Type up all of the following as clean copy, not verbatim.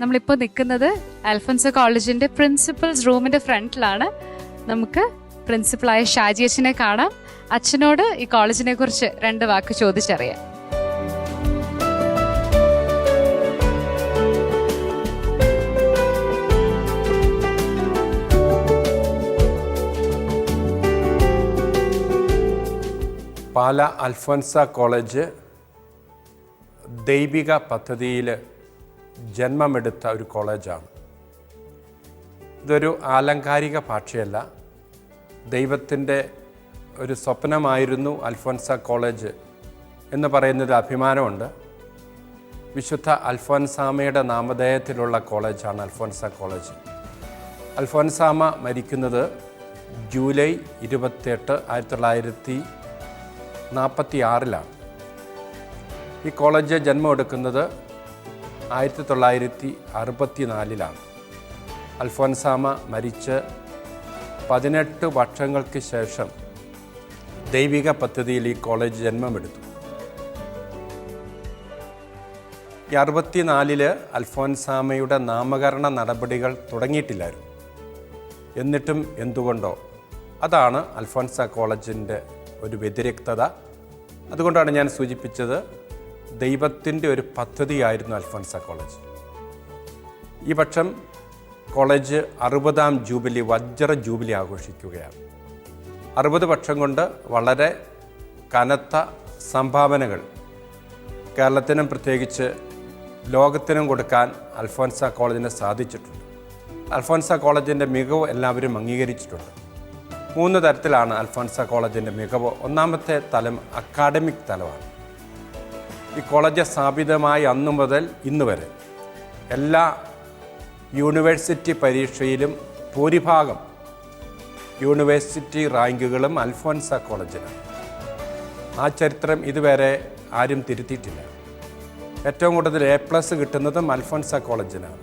നമ്മളിപ്പോൾ നിൽക്കുന്നത് അൽഫോൻസോ കോളേജിന്റെ പ്രിൻസിപ്പൽസ് റൂമിന്റെ ഫ്രണ്ടിലാണ്. നമുക്ക് പ്രിൻസിപ്പളായ ഷാജി അച്ഛനെ കാണാം. അച്ഛനോട് ഈ കോളേജിനെ കുറിച്ച് 2 വാക്ക് ചോദിച്ചറിയാം. പാല അൽഫോൻസ കോളേജ് ദൈവിക പദ്ധതിയിൽ ജന്മമെടുത്ത ഒരു കോളേജാണ്. ഇതൊരു ആലങ്കാരിക ഭാഷയല്ല, ദൈവത്തിൻ്റെ ഒരു സ്വപ്നമായിരുന്നു അൽഫോൻസ കോളേജ് എന്ന് പറയുന്നൊരു അഭിമാനമുണ്ട്. വിശുദ്ധ അൽഫോൻസാമയുടെ നാമധേയത്തിലുള്ള കോളേജാണ് അൽഫോൻസ കോളേജ്. അൽഫോൻസാമ മരിക്കുന്നത് ജൂലൈ 28, 1946 ഈ കോളേജ് ജന്മം എടുക്കുന്നത് 1964 അൽഫോൻസാമ മരിച്ച് 18 വർഷങ്ങൾക്ക് ശേഷം ദൈവിക പദ്ധതിയിൽ ഈ കോളേജ് ജന്മമെടുത്തു. ഈ 64 അൽഫോൻസാമയുടെ നാമകരണ നടപടികൾ തുടങ്ങിയിട്ടില്ലായിരുന്നു. എന്നിട്ടും എന്തുകൊണ്ടോ അതാണ് അൽഫോൻസ കോളേജിൻ്റെ ഒരു വ്യതിരിക്തത. അതുകൊണ്ടാണ് ഞാൻ സൂചിപ്പിച്ചത്, ദൈവത്തിൻ്റെ ഒരു പദ്ധതിയായിരുന്നു അൽഫോൻസ കോളേജ്. ഈ വർഷം കോളേജ് 60ാം ജൂബിലി, വജ്ര ജൂബിലി ആഘോഷിക്കുകയാണ്. 60 വർഷം കൊണ്ട് വളരെ കനത്ത സംഭാവനകൾ കേരളത്തിനും പ്രത്യേകിച്ച് ലോകത്തിനും കൊടുക്കാൻ അൽഫോൻസ കോളേജിന് സാധിച്ചിട്ടുണ്ട്. അൽഫോൻസ കോളേജിൻ്റെ മികവ് എല്ലാവരും അംഗീകരിച്ചിട്ടുണ്ട്. 3 തരത്തിലാണ് അൽഫോൻസ കോളേജിൻ്റെ മികവ്. ഒന്നാമത്തെ തലം അക്കാഡമിക് തലമാണ്. ഈ കോളേജ് സ്ഥാപിതമായ അന്നു മുതൽ ഇന്ന് വരെ എല്ലാ യൂണിവേഴ്സിറ്റി പരീക്ഷയിലും ഭൂരിഭാഗം യൂണിവേഴ്സിറ്റി റാങ്കുകളും അൽഫോൻസ കോളേജിനാണ്. ആ ചരിത്രം ഇതുവരെ ആരും തിരുത്തിയിട്ടില്ല. ഏറ്റവും കൂടുതൽ A+ കിട്ടുന്നതും അൽഫോൻസ കോളേജിനാണ്.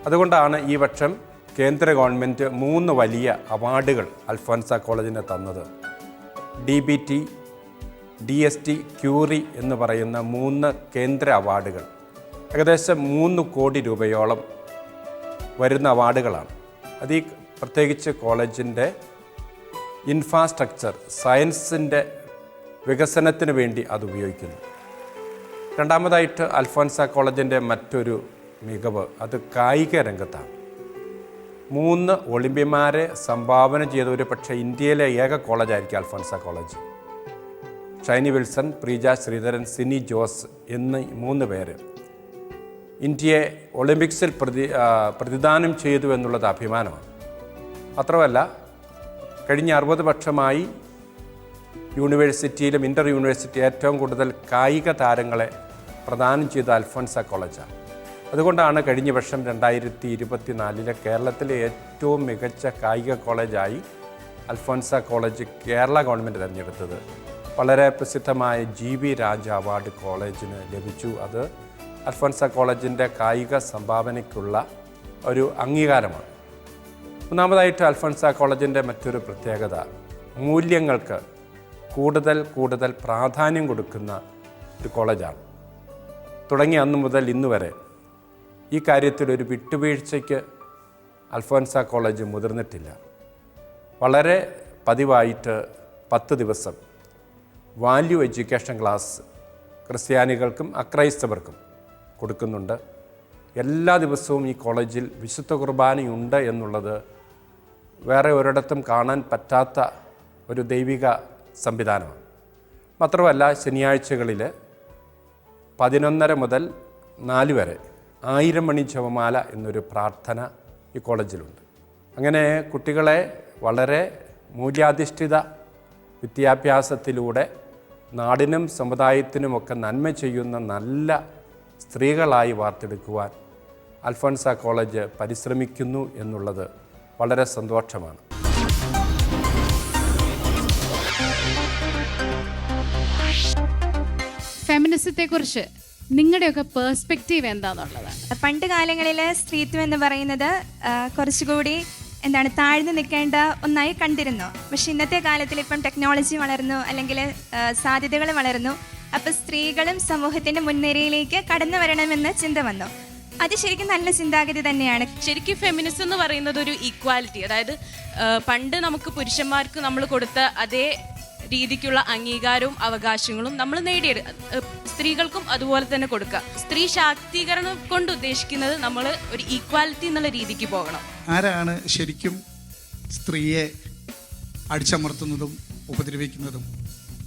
അതുകൊണ്ടാണ് ഈ വർഷം കേന്ദ്ര ഗവൺമെൻറ് 3 വലിയ അവാർഡുകൾ അൽഫോൻസ കോളേജിന് തന്നത്. DBT, DST, ക്യൂറി എന്ന് പറയുന്ന 3 കേന്ദ്ര അവാർഡുകൾ, ഏകദേശം 3 കോടി രൂപയോളം വരുന്ന അവാർഡുകളാണ്. അത് ഈ പ്രത്യേകിച്ച് കോളേജിൻ്റെ ഇൻഫ്രാസ്ട്രക്ചർ, സയൻസിൻ്റെ വികസനത്തിന് വേണ്ടി അത് ഉപയോഗിക്കുന്നു. രണ്ടാമതായിട്ട് അൽഫോൻസ കോളേജിൻ്റെ മറ്റൊരു മികവ് അത് കായിക രംഗത്താണ്. 3 ഒളിമ്പ്യന്മാരെ സംഭാവന ചെയ്ത ഒരു പക്ഷേ ഇന്ത്യയിലെ ഏക കോളേജായിരിക്കും അൽഫോൻസ കോളേജ്. ഷൈനി വിൽസൺ, പ്രീജ ശ്രീധരൻ, സിനി ജോസ് എന്നീ 3 പേര് ഇന്ത്യയെ ഒളിമ്പിക്സിൽ പ്രതിദാനം ചെയ്തു എന്നുള്ളത് അഭിമാനമാണ്. മാത്രമല്ല, കഴിഞ്ഞ 60 വർഷമായി യൂണിവേഴ്സിറ്റിയിലും ഇൻ്റർ യൂണിവേഴ്സിറ്റി ഏറ്റവും കൂടുതൽ കായിക താരങ്ങളെ പ്രദാനം ചെയ്ത അൽഫോൻസ കോളേജാണ്. അതുകൊണ്ടാണ് കഴിഞ്ഞ വർഷം 2024 കേരളത്തിലെ ഏറ്റവും മികച്ച കായിക കോളേജായി അൽഫോൻസ കോളേജ് കേരള ഗവൺമെൻറ് തിരഞ്ഞെടുത്തത്. വളരെ പ്രസിദ്ധമായ GB രാജ അവാർഡ് കോളേജിന് ലഭിച്ചു. അത് അൽഫോൻസ കോളേജിൻ്റെ കായിക സംഭാവനയ്ക്കുള്ള ഒരു അംഗീകാരമാണ്. മൂന്നാമതായിട്ട് അൽഫോൻസ കോളേജിൻ്റെ മറ്റൊരു പ്രത്യേകത, മൂല്യങ്ങൾക്ക് കൂടുതൽ പ്രാധാന്യം കൊടുക്കുന്ന ഒരു കോളേജാണ്. തുടങ്ങിയ അന്നു മുതൽ ഇന്ന് വരെ ഈ കാര്യത്തിൽ ഒരു വിട്ടുവീഴ്ചയ്ക്ക് അൽഫോൻസ കോളേജ് മുതിർന്നിട്ടില്ല. വളരെ പതിവായിട്ട് 10 ദിവസം വാല്യൂ എഡ്യൂക്കേഷൻ ക്ലാസ് ക്രിസ്ത്യാനികൾക്കും അക്രൈസ്തവർക്കും കൊടുക്കുന്നുണ്ട്. എല്ലാ ദിവസവും ഈ കോളേജിൽ വിശുദ്ധ കുർബാനയുണ്ട് എന്നുള്ളത് വേറെ ഒരിടത്തും കാണാൻ പറ്റാത്ത ഒരു ദൈവിക സംവിധാനമാണ്. മാത്രമല്ല, ശനിയാഴ്ചകളിൽ 11:30 മുതൽ 4 വരെ 1000 മണി ജപമാല എന്നൊരു പ്രാർത്ഥന ഈ കോളേജിലുണ്ട്. അങ്ങനെ കുട്ടികളെ വളരെ മൂല്യാധിഷ്ഠിത വിദ്യാഭ്യാസത്തിലൂടെ നാടിനും സമുദായത്തിനുമൊക്കെ നന്മ ചെയ്യുന്ന നല്ല സ്ത്രീകളായി വാർത്തെടുക്കുവാൻ അൽഫോൻസ കോളേജ് പരിശ്രമിക്കുന്നു എന്നുള്ളത് വളരെ സന്തോഷമാണ്. ഫെമിനിസത്തെക്കുറിച്ച് നിങ്ങളുടെയൊക്കെ പേഴ്സ്പെക്റ്റീവ് എന്താണെന്നുള്ളതാണ്. പണ്ട് കാലങ്ങളിൽ സ്ത്രീത്വം എന്ന് പറയുന്നത് കുറച്ചുകൂടി താഴ്ന്നു നിൽക്കേണ്ട ഒന്നായി കണ്ടിരുന്നു. പക്ഷെ ഇന്നത്തെ കാലത്തിൽ ഇപ്പം ടെക്നോളജി വളർന്നു, അല്ലെങ്കിൽ സാധ്യതകൾ വളർന്നു. അപ്പോൾ സ്ത്രീകളും സമൂഹത്തിൻ്റെ മുൻനിരയിലേക്ക് കടന്നു വരണമെന്ന് ചിന്ത വന്നു. അത് ശരിക്കും നല്ല ചിന്താഗതി തന്നെയാണ്. ശരിക്കും ഫെമിനിസം എന്ന് പറയുന്നത് ഒരു ഈക്വാലിറ്റി, അതായത് പണ്ട് നമുക്ക് പുരുഷന്മാർക്ക് നമ്മൾ കൊടുത്ത അതേ രീതിക്കുള്ള അംഗീകാരവും അവകാശങ്ങളും നമ്മൾ സ്ത്രീകൾക്കും അതുപോലെ തന്നെ കൊടുക്കുക. സ്ത്രീ ശാക്തീകരണം കൊണ്ട് ഉദ്ദേശിക്കുന്നത് നമ്മൾ ഒരു ഈക്വാലിറ്റി എന്നുള്ള രീതിക്ക് പോകണം. ആരാണ് ശരിക്കും സ്ത്രീയെ അടിച്ചമർത്തുന്നതും ഉപദ്രവിക്കുന്നതും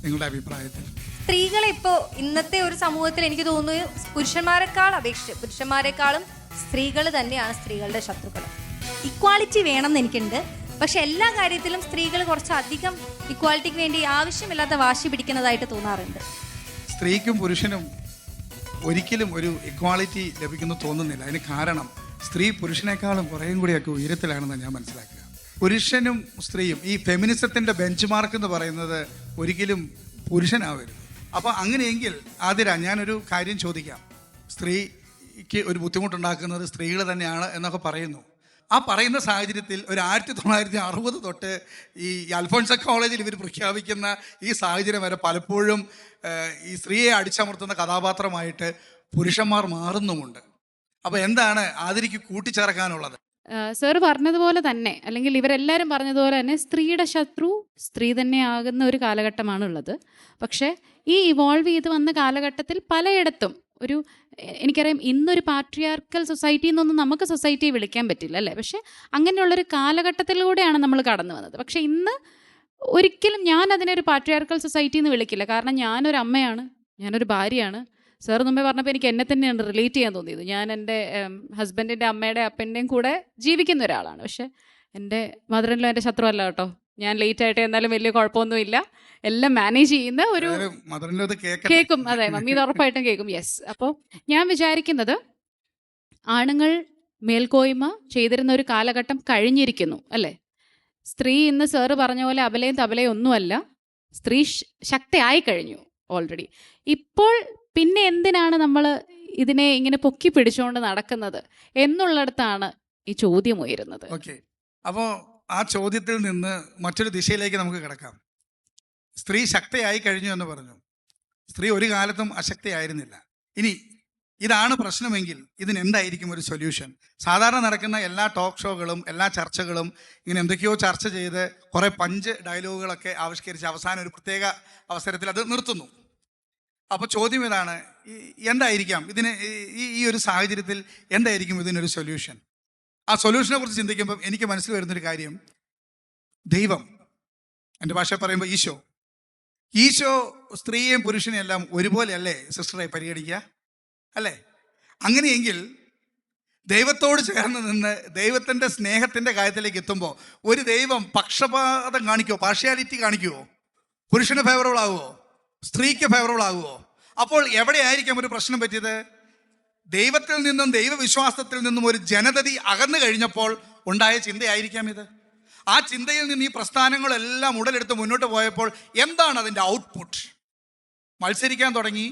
നിങ്ങളുടെ അഭിപ്രായത്തിൽ? സ്ത്രീകളെ ഇപ്പോൾ ഇന്നത്തെ ഒരു സമൂഹത്തിൽ എനിക്ക് തോന്നുന്നു പുരുഷന്മാരെക്കാളും സ്ത്രീകൾ തന്നെയാണ് സ്ത്രീകളുടെ ശത്രുക്കൾ. ഇക്വാളിറ്റി വേണമെന്ന് എനിക്കുണ്ട്, പക്ഷെ എല്ലാ കാര്യത്തിലും സ്ത്രീകൾ കുറച്ചധികം ഇക്വാലിറ്റിക്ക് വേണ്ടി ആവശ്യമില്ലാത്ത വാശി പിടിക്കുന്നതായിട്ട് തോന്നാറുണ്ട്. സ്ത്രീക്കും പുരുഷനും ഒരിക്കലും ഒരു ഇക്വാളിറ്റി ലഭിക്കുന്നു തോന്നുന്നില്ല. അതിന് കാരണം സ്ത്രീ പുരുഷനേക്കാളും കുറേയും കൂടിയൊക്കെ ഉയരത്തിലാണെന്ന് ഞാൻ മനസ്സിലാക്കുക. പുരുഷനും സ്ത്രീയും ഈ ഫെമിനിസത്തിൻ്റെ ബെഞ്ച് മാർക്ക് എന്ന് പറയുന്നത് ഒരിക്കലും പുരുഷനാവരുത്. അപ്പോൾ അങ്ങനെയെങ്കിൽ ആതിര, ഞാനൊരു കാര്യം ചോദിക്കാം. സ്ത്രീക്ക് ഒരു ബുദ്ധിമുട്ടുണ്ടാക്കുന്നത് സ്ത്രീകൾ തന്നെയാണ് എന്നൊക്കെ പറയുന്നു. ആ പറയുന്ന സാഹചര്യത്തിൽ ഒരു 1960 തൊട്ട് ഈ അൽഫോൺസ കോളേജിൽ ഇവർ പ്രഖ്യാപിക്കുന്ന ഈ സാഹചര്യം വരെ പലപ്പോഴും ഈ സ്ത്രീയെ അടിച്ചമർത്തുന്ന കഥാപാത്രമായിട്ട് പുരുഷന്മാർ മാറുന്നുമുണ്ട്. അപ്പോൾ എന്താണ് ആതിരയ്ക്ക് കൂട്ടിച്ചേർക്കാനുള്ളത്? സാർ പറഞ്ഞതുപോലെ തന്നെ, അല്ലെങ്കിൽ ഇവരെല്ലാവരും പറഞ്ഞതുപോലെ തന്നെ, സ്ത്രീയുടെ ശത്രു സ്ത്രീ തന്നെ ആകുന്ന ഒരു കാലഘട്ടമാണുള്ളത്. പക്ഷേ ഈ ഇവോൾവ് ചെയ്ത് വന്ന കാലഘട്ടത്തിൽ പലയിടത്തും എനിക്കറിയാം, ഇന്നൊരു പാട്രിയാർക്കൽ സൊസൈറ്റി എന്നൊന്നും നമുക്ക് സൊസൈറ്റിയെ വിളിക്കാൻ പറ്റില്ല അല്ലേ, പക്ഷേ അങ്ങനെയുള്ളൊരു കാലഘട്ടത്തിലൂടെയാണ് നമ്മൾ കടന്നു വന്നത്. പക്ഷേ ഇന്ന് ഒരിക്കലും ഞാൻ അതിനൊരു പാട്രിയാർക്കൽ സൊസൈറ്റി എന്ന് വിളിക്കില്ല. കാരണം ഞാനൊരു അമ്മയാണ്, ഞാനൊരു ഭാര്യയാണ്. സാർ മുമ്പേ പറഞ്ഞപ്പോൾ എനിക്ക് എന്നെ തന്നെയാണ് റിലേറ്റ് ചെയ്യാൻ തോന്നിയത്. ഞാൻ എൻ്റെ ഹസ്ബൻഡിൻ്റെ അമ്മയുടെ അപ്പൻ്റെയും കൂടെ ജീവിക്കുന്ന ഒരാളാണ്. പക്ഷേ എൻ്റെ മദറിനിലോ എൻ്റെ ശത്രു അല്ല കേട്ടോ. ഞാൻ ലേറ്റ് ആയിട്ട് എന്നാലും വലിയ കുഴപ്പമൊന്നുമില്ല, എല്ലാം മാനേജ് ചെയ്യുന്ന ഒരു കേൾക്കും. അതെ, മമ്മി ഇത് ഉറപ്പായിട്ടും കേൾക്കും. യെസ്. അപ്പോൾ ഞാൻ വിചാരിക്കുന്നത് ആണുങ്ങൾ മേൽക്കോയ്മ ചെയ്തിരുന്ന ഒരു കാലഘട്ടം കഴിഞ്ഞിരിക്കുന്നു അല്ലേ. സ്ത്രീ ഇന്ന് സാറ് പറഞ്ഞ പോലെ അബലയും തബലയും ഒന്നുമല്ല, സ്ത്രീ ശക്തിയായി കഴിഞ്ഞു ഓൾറെഡി. ഇപ്പോൾ പിന്നെ എന്തിനാണ് നമ്മൾ ഇതിനെ ഇങ്ങനെ പൊക്കി പിടിച്ചുകൊണ്ട് നടക്കുന്നത് എന്നുള്ളിടത്താണ് ഈ ചോദ്യം ഉയരുന്നത്. ഓക്കെ, അപ്പോൾ ആ ചോദ്യത്തിൽ നിന്ന് മറ്റൊരു ദിശയിലേക്ക് നമുക്ക് കിടക്കാം. സ്ത്രീ ശക്തിയായി കഴിഞ്ഞു എന്ന് പറഞ്ഞു. സ്ത്രീ ഒരു കാലത്തും അശക്തിയായിരുന്നില്ല. ഇനി ഇതാണ് പ്രശ്നമെങ്കിൽ ഇതിനെന്തായിരിക്കും ഒരു സൊല്യൂഷൻ? സാധാരണ നടക്കുന്ന എല്ലാ ടോക്ക് ഷോകളും എല്ലാ ചർച്ചകളും ഇങ്ങനെ എന്തൊക്കെയോ ചർച്ച ചെയ്ത് കുറേ പഞ്ച് ഡയലോഗുകളൊക്കെ ആവിഷ്കരിച്ച് അവസാനം ഒരു പ്രത്യേക അവസരത്തിൽ അത് നിർത്തുന്നു. അപ്പോൾ ചോദ്യം ഇതാണ്, എന്തായിരിക്കാം ഇതിന് ഈ ഒരു സാഹചര്യത്തിൽ എന്തായിരിക്കും ഇതിനൊരു സൊല്യൂഷൻ? ആ സൊല്യൂഷനെ കുറിച്ച് ചിന്തിക്കുമ്പം എനിക്ക് മനസ്സിൽ വരുന്നൊരു കാര്യം, ദൈവം, എൻ്റെ ഭാഷ പറയുമ്പോൾ ഈശോ സ്ത്രീയെയും പുരുഷനെയും എല്ലാം ഒരുപോലെയല്ലേ സിസ്റ്ററെ പരിഗണിക്കുക അല്ലേ? അങ്ങനെയെങ്കിൽ ദൈവത്തോട് ചേർന്ന് നിന്ന് ദൈവത്തിൻ്റെ സ്നേഹത്തിൻ്റെ കാര്യത്തിലേക്ക് എത്തുമ്പോൾ ഒരു ദൈവം പക്ഷപാതം കാണിക്കുമോ, പാർഷ്യാലിറ്റി കാണിക്കുമോ? പുരുഷന് ഫേവറബിൾ ആകുമോ, സ്ത്രീക്ക് ഫേവറബിൾ ആകുമോ? അപ്പോൾ എവിടെയായിരിക്കാം ഒരു പ്രശ്നം പറ്റിയത്? ദൈവത്തിൽ നിന്നും ദൈവവിശ്വാസത്തിൽ നിന്നും ഒരു ജനതതി അകന്നു കഴിഞ്ഞപ്പോൾ ഉണ്ടായ ചിന്തയായിരിക്കാം ഇത്. ആ ചിന്തയിൽ നിന്ന് ഈ പ്രസ്ഥാനങ്ങളെല്ലാം ഉടലെടുത്ത് മുന്നോട്ട് പോയപ്പോൾ എന്താണ് അതിൻ്റെ ഔട്ട്പുട്ട്? മത്സരിക്കാൻ തുടങ്ങി.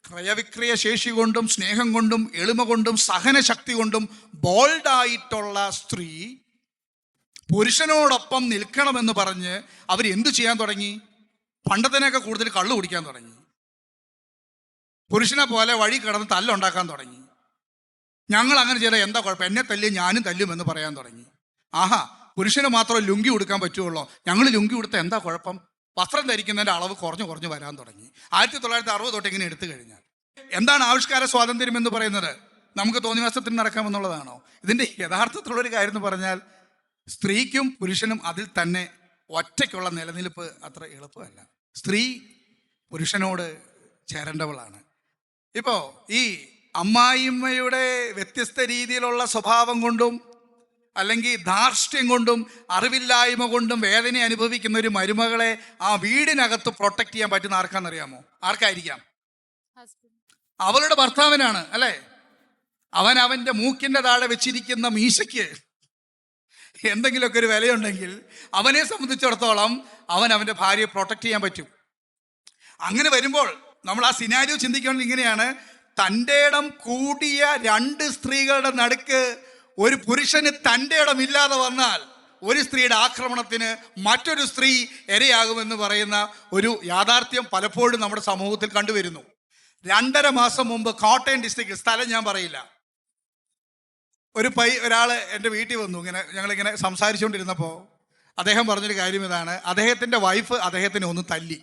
ക്രയവിക്രയ ശേഷി കൊണ്ടും സ്നേഹം കൊണ്ടും എളിമ കൊണ്ടും സഹനശക്തി കൊണ്ടും ബോൾഡായിട്ടുള്ള സ്ത്രീ പുരുഷനോടൊപ്പം നിൽക്കണമെന്ന് പറഞ്ഞ് അവർ എന്തു ചെയ്യാൻ തുടങ്ങി? പണ്ടത്തിനൊക്കെ കൂടുതൽ കള്ളു കുടിക്കാൻ തുടങ്ങി. പുരുഷനെ പോലെ വഴി കിടന്ന് തല്ലുണ്ടാക്കാൻ തുടങ്ങി. ഞങ്ങൾ അങ്ങനെ ചെയ്താൽ എന്താ കുഴപ്പം, എന്നെ തല്ലും ഞാനും തല്ലും എന്ന് പറയാൻ തുടങ്ങി. ആഹാ, പുരുഷന് മാത്രം ലുങ്കി ഉടുക്കാൻ പറ്റുള്ളൂ, ഞങ്ങൾ ലുങ്കി ഉടുത്ത എന്താ കുഴപ്പം? വസ്ത്രം ധരിക്കുന്നതിൻ്റെ അളവ് കുറഞ്ഞു വരാൻ തുടങ്ങി. 1960 തൊട്ട് ഇങ്ങനെ എടുത്തു കഴിഞ്ഞാൽ എന്താണ് ആവിഷ്കാര സ്വാതന്ത്ര്യം എന്ന് പറയുന്നത്? നമുക്ക് തോന്നിവാസത്തിന് നടക്കാമെന്നുള്ളതാണോ? ഇതിൻ്റെ യഥാർത്ഥത്തിലുള്ളൊരു കാര്യം എന്ന് പറഞ്ഞാൽ സ്ത്രീക്കും പുരുഷനും അതിൽ തന്നെ ഒറ്റയ്ക്കുള്ള നിലനിൽപ്പ് അത്ര എളുപ്പമല്ല. സ്ത്രീ പുരുഷനോട് ചേരേണ്ടവളാണ്. ഇപ്പോൾ ഈ അമ്മായിമ്മയുടെ വ്യത്യസ്ത രീതിയിലുള്ള സ്വഭാവം കൊണ്ടും അല്ലെങ്കിൽ ധാർഷ്ട്യം കൊണ്ടും അറിവില്ലായ്മ കൊണ്ടും വേദന അനുഭവിക്കുന്ന ഒരു മരുമകളെ ആ വീടിനകത്ത് പ്രൊട്ടക്ട് ചെയ്യാൻ പറ്റുന്ന ആർക്കാണെന്നറിയാമോ? ആർക്കായിരിക്കാം? അവളുടെ ഭർത്താവിനാണ് അല്ലേ? അവൻ്റെ മൂക്കിൻ്റെ താഴെ വെച്ചിരിക്കുന്ന മീശയ്ക്ക് എന്തെങ്കിലുമൊക്കെ ഒരു വിലയുണ്ടെങ്കിൽ അവനെ സംബന്ധിച്ചിടത്തോളം അവൻ്റെ ഭാര്യയെ പ്രൊട്ടക്ട് ചെയ്യാൻ പറ്റും. അങ്ങനെ വരുമ്പോൾ നമ്മൾ ആ സിനാരിയോ ചിന്തിക്കുന്നത് ഇങ്ങനെയാണ്: തൻ്റെ ഇടം കൂടിയ 2 സ്ത്രീകളുടെ നടുക്ക് ഒരു പുരുഷന് തൻ്റെ ഇടമില്ലാതെ വന്നാൽ ഒരു സ്ത്രീയുടെ ആക്രമണത്തിന് മറ്റൊരു സ്ത്രീ ഇരയാകുമെന്ന് പറയുന്ന ഒരു യാഥാർത്ഥ്യം പലപ്പോഴും നമ്മുടെ സമൂഹത്തിൽ കണ്ടുവരുന്നു. 2.5 മാസം മുമ്പ് കോട്ടയം ഡിസ്ട്രിക്റ്റിൽ, സ്ഥലം ഞാൻ പറയില്ല, ഒരാൾ എൻ്റെ വീട്ടിൽ വന്നു. ഇങ്ങനെ ഞങ്ങളിങ്ങനെ സംസാരിച്ചുകൊണ്ടിരുന്നപ്പോൾ അദ്ദേഹം പറഞ്ഞൊരു കാര്യം ഇതാണ്: അദ്ദേഹത്തിൻ്റെ വൈഫ് അദ്ദേഹത്തിനെ ഒന്ന് തല്ലി.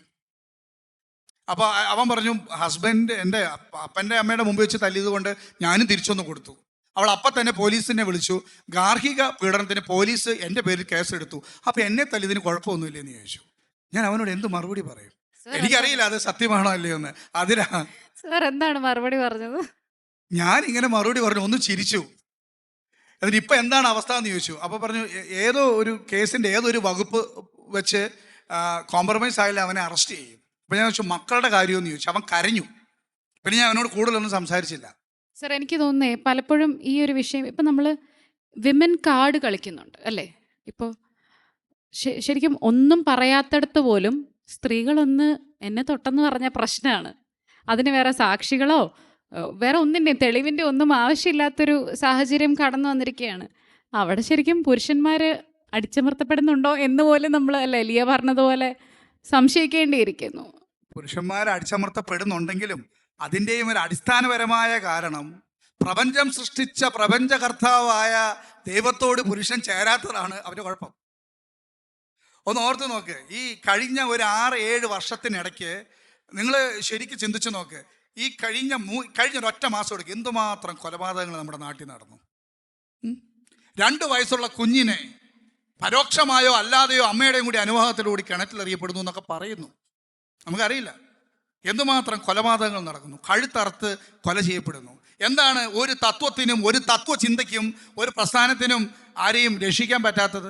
അപ്പോൾ അവൻ പറഞ്ഞു, ഹസ്ബൻഡ് എൻ്റെ അപ്പൻ്റെ അമ്മയുടെ മുമ്പ് വെച്ച് തല്ലിയത് കൊണ്ട് ഞാനും തിരിച്ചൊന്ന് കൊടുത്തു. അവൾ അപ്പം തന്നെ പോലീസിനെ വിളിച്ചു. ഗാർഹിക പീഡനത്തിന് പോലീസ് എൻ്റെ പേരിൽ കേസെടുത്തു. അപ്പോൾ എന്നെ തല്ലിയതിന് കുഴപ്പമൊന്നുമില്ലെന്ന് ചോദിച്ചു. ഞാൻ അവനോട് എന്ത് മറുപടി പറയും? എനിക്കറിയില്ല അത് സത്യമാണോ അല്ലയോ എന്ന്. അതിനാ സാർ എന്താണ് മറുപടി പറഞ്ഞത്? ഞാൻ ഇങ്ങനെ മറുപടി പറഞ്ഞു, ഒന്ന് ചിരിച്ചു. എന്നിട്ട് ഇപ്പം എന്താണ് അവസ്ഥ എന്ന് ചോദിച്ചു. അപ്പോൾ പറഞ്ഞു, ഏതോ ഒരു കേസിൻ്റെ ഏതൊരു വകുപ്പ് വെച്ച് കോംപ്രമൈസ് ആയാലും അവനെ അറസ്റ്റ് ചെയ്യും. അപ്പോൾ ഞാൻ ചോദിച്ചു, മക്കളുടെ കാര്യമെന്ന് ചോദിച്ചു. അവൻ കരഞ്ഞു. പിന്നെ ഞാൻ അവനോട് കൂടുതലൊന്നും സംസാരിച്ചില്ല. സാർ എനിക്ക് തോന്നുന്നേ പലപ്പോഴും ഈ ഒരു വിഷയം ഇപ്പം നമ്മൾ വിമൻ കാർഡ് കളിക്കുന്നുണ്ട് അല്ലേ? ഇപ്പോൾ ശരിക്കും ഒന്നും പറയാത്തടത്ത് പോലും സ്ത്രീകളൊന്ന് എന്നെ തൊട്ടെന്ന് പറഞ്ഞ പ്രശ്നമാണ്. അതിന് വേറെ സാക്ഷികളോ വേറെ ഒന്നിൻ്റെയും തെളിവിൻ്റെ ഒന്നും ആവശ്യമില്ലാത്തൊരു സാഹചര്യം കടന്നു വന്നിരിക്കുകയാണ്. അവിടെ ശരിക്കും പുരുഷന്മാർ അടിച്ചമർത്തപ്പെടുന്നുണ്ടോ എന്ന് പോലും നമ്മൾ അല്ലേ ലിയ പറഞ്ഞതുപോലെ സംശയിക്കേണ്ടിയിരിക്കുന്നു. പുരുഷന്മാർ അടിച്ചമർത്തപ്പെടുന്നുണ്ടെങ്കിലും അതിൻ്റെയും ഒരു അടിസ്ഥാനപരമായ കാരണം പ്രപഞ്ചം സൃഷ്ടിച്ച പ്രപഞ്ചകർത്താവായ ദൈവത്തോട് പുരുഷൻ ചേരാത്തതാണ് അവൻ്റെ കുഴപ്പം. ഒന്ന് ഓർത്ത് നോക്ക്, ഈ കഴിഞ്ഞ ഒരു 6-7 വർഷത്തിനിടയ്ക്ക് നിങ്ങൾ ശരിക്കും ചിന്തിച്ചു നോക്ക്. ഈ കഴിഞ്ഞ ഒരൊറ്റ മാസം എടുക്കുക, എന്തുമാത്രം കൊലപാതകങ്ങൾ നമ്മുടെ നാട്ടിൽ നടന്നു. 2 വയസ്സുള്ള കുഞ്ഞിനെ പരോക്ഷമായോ അല്ലാതെയോ അമ്മയുടെയും കൂടി അനുഭവത്തിലൂടെ കിണറ്റിലെറിയപ്പെടുന്നു എന്നൊക്കെ പറയുന്നു. നമുക്കറിയില്ല എന്തുമാത്രം കൊലപാതകങ്ങൾ നടക്കുന്നു. കഴുത്തറുത്ത് കൊല ചെയ്യപ്പെടുന്നു. എന്താണ് ഒരു തത്വത്തിനും ഒരു തത്വചിന്തയ്ക്കും ഒരു പ്രസ്ഥാനത്തിനും ആരെയും രക്ഷിക്കാൻ പറ്റാത്തത്?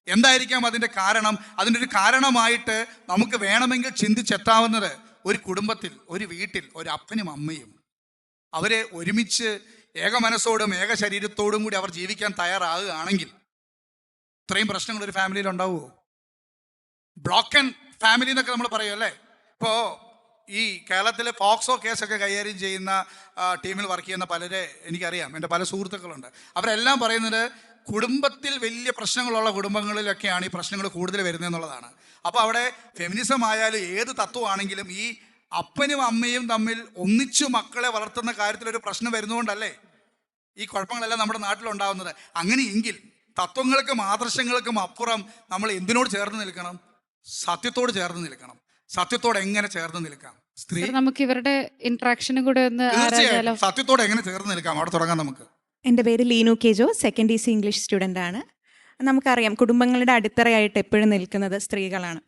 എന്തായിരിക്കാം അതിൻ്റെ കാരണം? അതിൻ്റെ ഒരു കാരണമായിട്ട് നമുക്ക് വേണമെങ്കിൽ ചിന്തിച്ചെത്താവുന്നത്, ഒരു കുടുംബത്തിൽ, ഒരു വീട്ടിൽ ഒരു അപ്പനും അമ്മയും അവരെ ഒരുമിച്ച് ഏക മനസ്സോടും ഏക ശരീരത്തോടും കൂടി അവർ ജീവിക്കാൻ തയ്യാറാകുകയാണെങ്കിൽ ഇത്രയും പ്രശ്നങ്ങൾ ഒരു ഫാമിലിയിൽ ഉണ്ടാവുമോ? ബ്രോക്കൺ ഫാമിലി എന്നൊക്കെ നമ്മൾ പറയും അല്ലേ? ഇപ്പോൾ ഈ കേരളത്തിലെ പോക്സോ കേസൊക്കെ കൈകാര്യം ചെയ്യുന്ന ടീമിൽ വർക്ക് ചെയ്യുന്ന പലരെ എനിക്കറിയാം, എൻ്റെ പല സുഹൃത്തുക്കളുണ്ട്. അവരെല്ലാം പറയുന്നത് കുടുംബത്തിൽ വലിയ പ്രശ്നങ്ങളുള്ള കുടുംബങ്ങളിലൊക്കെയാണ് ഈ പ്രശ്നങ്ങൾ കൂടുതൽ വരുന്നതെന്നുള്ളതാണ്. അപ്പോൾ അവിടെ ഫെമിനിസം ആയാലും ഏത് തത്വമാണെങ്കിലും ഈ അപ്പനും അമ്മയും തമ്മിൽ ഒന്നിച്ചു മക്കളെ വളർത്തുന്ന കാര്യത്തിലൊരു പ്രശ്നം വരുന്നതുകൊണ്ടല്ലേ ഈ കുഴപ്പങ്ങളെല്ലാം നമ്മുടെ നാട്ടിലുണ്ടാകുന്നത്. അങ്ങനെയെങ്കിൽ തത്വങ്ങൾക്കും ആദർശങ്ങൾക്കും അപ്പുറം നമ്മൾ എന്തിനോട് ചേർന്ന് നിൽക്കണം? സത്യത്തോട് ചേർന്ന് നിൽക്കണം. സത്യത്തോട് എങ്ങനെ ചേർന്ന് നിൽക്കാം? സ്ത്രീ നമുക്ക് ഇവരുടെ ഇന്ററാക്ഷനും കൂടെ ഒന്ന് തീർച്ചയായും സത്യത്തോട് എങ്ങനെ ചേർന്ന് നിൽക്കാം, അവിടെ തുടങ്ങാം നമുക്ക്. എൻ്റെ പേര് ലീനു കെ ജോ, സെക്കൻഡ് EC ഇംഗ്ലീഷ് സ്റ്റുഡൻ്റ് ആണ്. നമുക്കറിയാം കുടുംബങ്ങളുടെ അടിത്തറയായിട്ട് എപ്പോഴും നിൽക്കുന്നത് സ്ത്രീകളാണ്.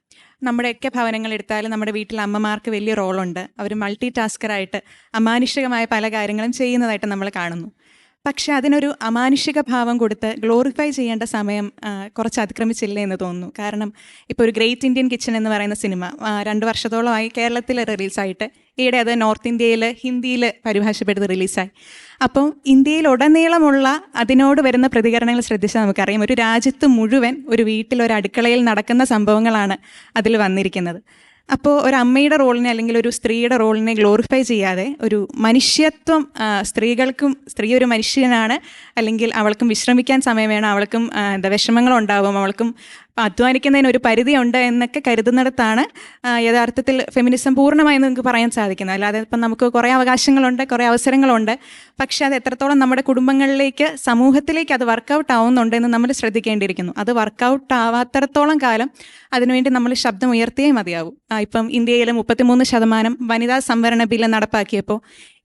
നമ്മുടെയൊക്കെ ഭവനങ്ങൾ എടുത്താലും നമ്മുടെ വീട്ടിൽ അമ്മമാർക്ക് വലിയ റോളുണ്ട്. അവർ മൾട്ടി ടാസ്കറായിട്ട് അമാനുഷികമായ പല കാര്യങ്ങളും ചെയ്യുന്നതായിട്ട് നമ്മൾ കാണുന്നു. പക്ഷേ അതിനൊരു അമാനുഷിക ഭാവം കൊടുത്ത് ഗ്ലോറിഫൈ ചെയ്യേണ്ട സമയം കുറച്ച് അതിക്രമിച്ചില്ല എന്ന് തോന്നുന്നു. കാരണം ഇപ്പോൾ ഒരു ഗ്രേറ്റ് ഇന്ത്യൻ കിച്ചൺ എന്ന് പറയുന്ന സിനിമ 2 വർഷത്തോളമായി കേരളത്തിൽ റിലീസായിട്ട്, ഈയിടെ അത് നോർത്ത് ഇന്ത്യയിൽ ഹിന്ദിയിൽ പരിഭാഷപ്പെടുത്തി റിലീസായി. അപ്പം ഇന്ത്യയിലുടനീളമുള്ള അതിനോട് വരുന്ന പ്രതികരണങ്ങൾ ശ്രദ്ധിച്ചാൽ നമുക്കറിയാം, ഒരു രാജ്യത്ത് മുഴുവൻ ഒരു വീട്ടിൽ ഒരു അടുക്കളയിൽ നടക്കുന്ന സംഭവങ്ങളാണ് അതിൽ വന്നിരിക്കുന്നത്. അപ്പോൾ ഒരു അമ്മയുടെ റോളിനെ അല്ലെങ്കിൽ ഒരു സ്ത്രീയുടെ റോളിനെ ഗ്ലോറിഫൈ ചെയ്യാതെ ഒരു മനുഷ്യത്വം, സ്ത്രീ ഒരു മനുഷ്യനാണ്, അല്ലെങ്കിൽ അവൾക്കും വിശ്രമിക്കാൻ സമയം വേണം, അവൾക്കും വിഷമങ്ങളുണ്ടാവും, അവൾക്കും അധ്വാനിക്കുന്നതിന് ഒരു പരിധിയുണ്ട് എന്നൊക്കെ കരുതുന്നിടത്താണ് യഥാർത്ഥത്തിൽ ഫെമിനിസം പൂർണ്ണമായി നമുക്ക് പറയാൻ സാധിക്കുന്നത്. അല്ലാതെ ഇപ്പം നമുക്ക് കുറേ അവകാശങ്ങളുണ്ട്, കുറേ അവസരങ്ങളുണ്ട്, പക്ഷേ അത് എത്രത്തോളം നമ്മുടെ കുടുംബങ്ങളിലേക്ക്, സമൂഹത്തിലേക്ക് അത് വർക്കൗട്ട് ആവുന്നുണ്ടെന്ന് നമ്മൾ ശ്രദ്ധിക്കേണ്ടിയിരിക്കുന്നു. അത് വർക്കൗട്ട് ആവാത്തിടത്തോളം കാലം അതിനുവേണ്ടി നമ്മൾ ശബ്ദം ഉയർത്തിയേ മതിയാവും. ഇപ്പം ഇന്ത്യയിൽ 33% വനിതാ സംവരണ ബില്ല് നടപ്പാക്കിയപ്പോൾ